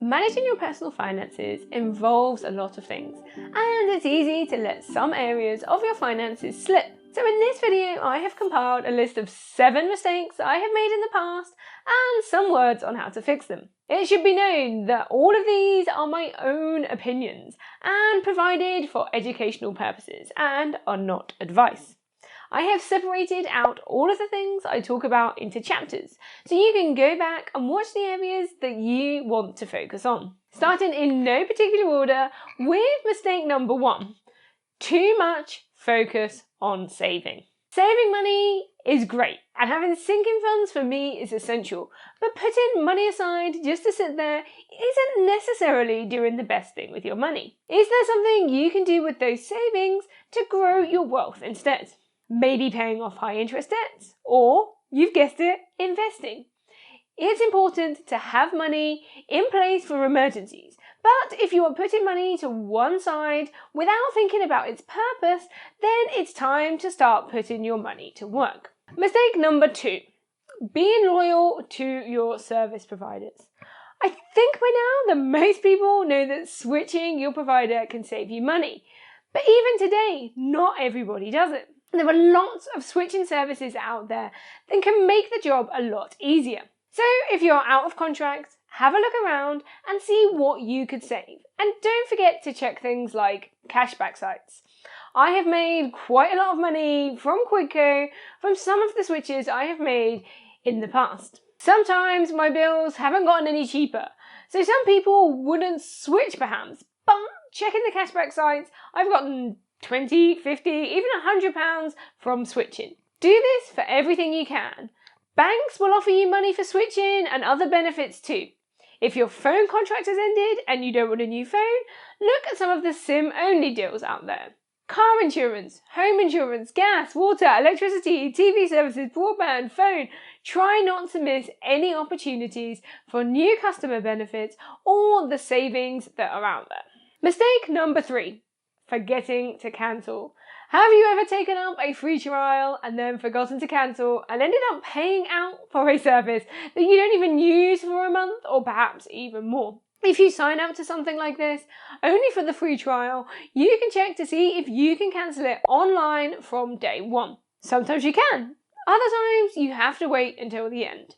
Managing your personal finances involves a lot of things, and it's easy to let some areas of your finances slip. So in this video, I have compiled a list of 7 mistakes I have made in the past and some words on how to fix them. It should be known that all of these are my own opinions and provided for educational purposes and are not advice. I have separated out all of the things I talk about into chapters, so you can go back and watch the areas that you want to focus on. Starting in no particular order with mistake number 1. Too much focus on saving. Saving money is great, and having sinking funds for me is essential, but putting money aside just to sit there isn't necessarily doing the best thing with your money. Is there something you can do with those savings to grow your wealth instead? Maybe paying off high interest debts, or, you've guessed it, investing. It's important to have money in place for emergencies, but if you are putting money to one side without thinking about its purpose, then it's time to start putting your money to work. Mistake number 2, being loyal to your service providers. I think by now that most people know that switching your provider can save you money, but even today, not everybody does it. There are lots of switching services out there that can make the job a lot easier. So if you're out of contract, have a look around and see what you could save. And don't forget to check things like cashback sites. I have made quite a lot of money from Quidco from some of the switches I have made in the past. Sometimes my bills haven't gotten any cheaper, so some people wouldn't switch perhaps, but checking the cashback sites, I've gotten 20, 50, even £100 from switching. Do this for everything you can. Banks will offer you money for switching and other benefits too. If your phone contract has ended and you don't want a new phone, look at some of the SIM-only deals out there. Car insurance, home insurance, gas, water, electricity, TV services, broadband, phone. Try not to miss any opportunities for new customer benefits or the savings that are out there. Mistake number 3. Forgetting to cancel. Have you ever taken up a free trial and then forgotten to cancel and ended up paying out for a service that you don't even use for a month or perhaps even more? If you sign up to something like this, only for the free trial, you can check to see if you can cancel it online from day 1. Sometimes you can, other times you have to wait until the end.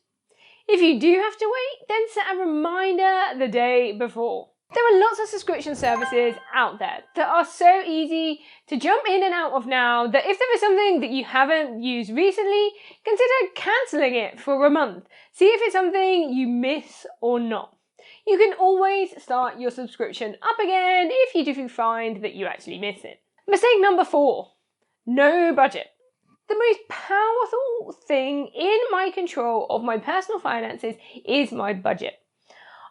If you do have to wait, then set a reminder the day before. There are lots of subscription services out there that are so easy to jump in and out of now that if there is something that you haven't used recently, consider cancelling it for a month. See if it's something you miss or not. You can always start your subscription up again if you do find that you actually miss it. Mistake number 4, no budget. The most powerful thing in my control of my personal finances is my budget.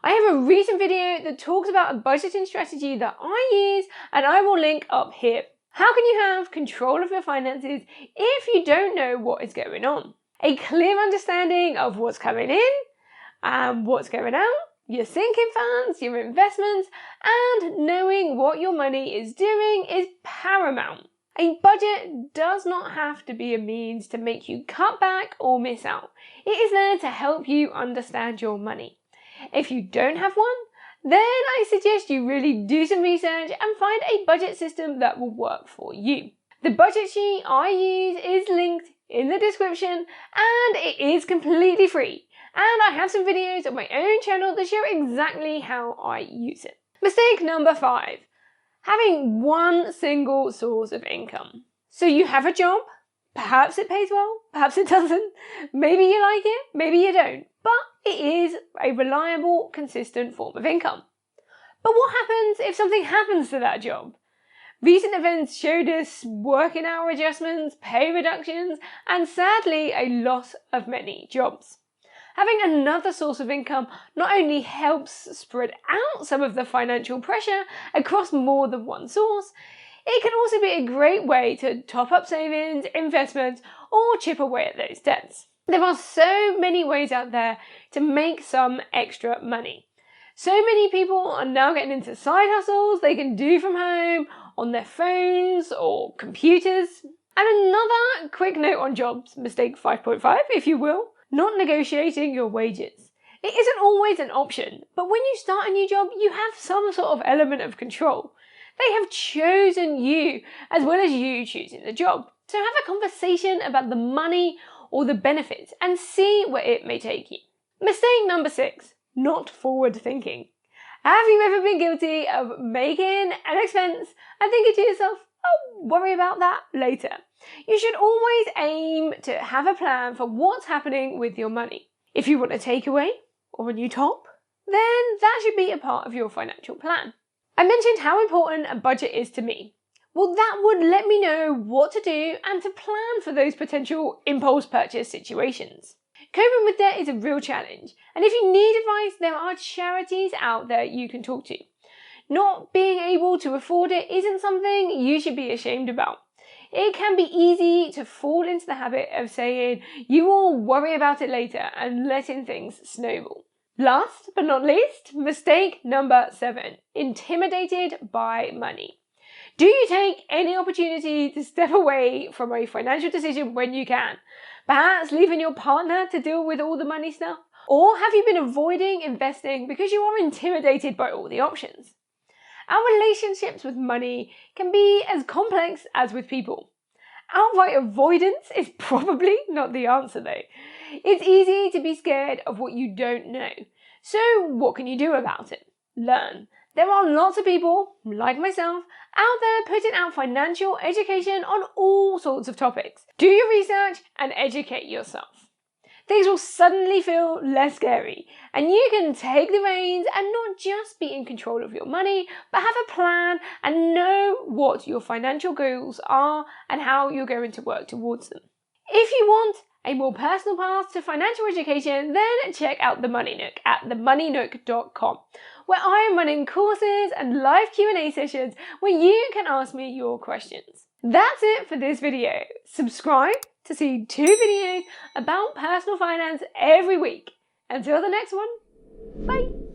I have a recent video that talks about a budgeting strategy that I use and I will link up here. How can you have control of your finances if you don't know what is going on? A clear understanding of what's coming in and what's going out, your sinking funds, your investments, and knowing what your money is doing is paramount. A budget does not have to be a means to make you cut back or miss out. It is there to help you understand your money. If you don't have one, then I suggest you really do some research and find a budget system that will work for you. The budget sheet I use is linked in the description and it is completely free. And I have some videos on my own channel that show exactly how I use it. Mistake number 5, having one single source of income. So you have a job, perhaps it pays well, perhaps it doesn't, maybe you like it, maybe you don't, but it is a reliable, consistent form of income. But what happens if something happens to that job? Recent events showed us working hour adjustments, pay reductions, and sadly a loss of many jobs. Having another source of income not only helps spread out some of the financial pressure across more than one source, it can also be a great way to top up savings, investments, or chip away at those debts. There are so many ways out there to make some extra money. So many people are now getting into side hustles they can do from home, on their phones or computers. And another quick note on jobs, mistake 5.5 if you will, not negotiating your wages. It isn't always an option, but when you start a new job, you have some sort of element of control. They have chosen you as well as you choosing the job. So have a conversation about the money or the benefits and see where it may take you. Mistake number 6, not forward thinking. Have you ever been guilty of making an expense and thinking to yourself, oh, worry about that later? You should always aim to have a plan for what's happening with your money. If you want a takeaway or a new top, then that should be a part of your financial plan. I mentioned how important a budget is to me. Well, that would let me know what to do and to plan for those potential impulse purchase situations. Coping with debt is a real challenge, and if you need advice, there are charities out there you can talk to. Not being able to afford it isn't something you should be ashamed about. It can be easy to fall into the habit of saying you will worry about it later and letting things snowball. Last but not least, mistake number 7, intimidated by money. Do you take any opportunity to step away from a financial decision when you can? Perhaps leaving your partner to deal with all the money stuff? Or have you been avoiding investing because you are intimidated by all the options? Our relationships with money can be as complex as with people. Outright avoidance is probably not the answer though. It's easy to be scared of what you don't know. So what can you do about it? Learn. There are lots of people, like myself, out there putting out financial education on all sorts of topics. Do your research and educate yourself. Things will suddenly feel less scary, and you can take the reins and not just be in control of your money, but have a plan and know what your financial goals are and how you're going to work towards them. If you want a more personal path to financial education, then check out The Money Nook at themoneynook.com, where I am running courses and live Q&A sessions where you can ask me your questions. That's it for this video. Subscribe to see 2 videos about personal finance every week. Until the next one, bye!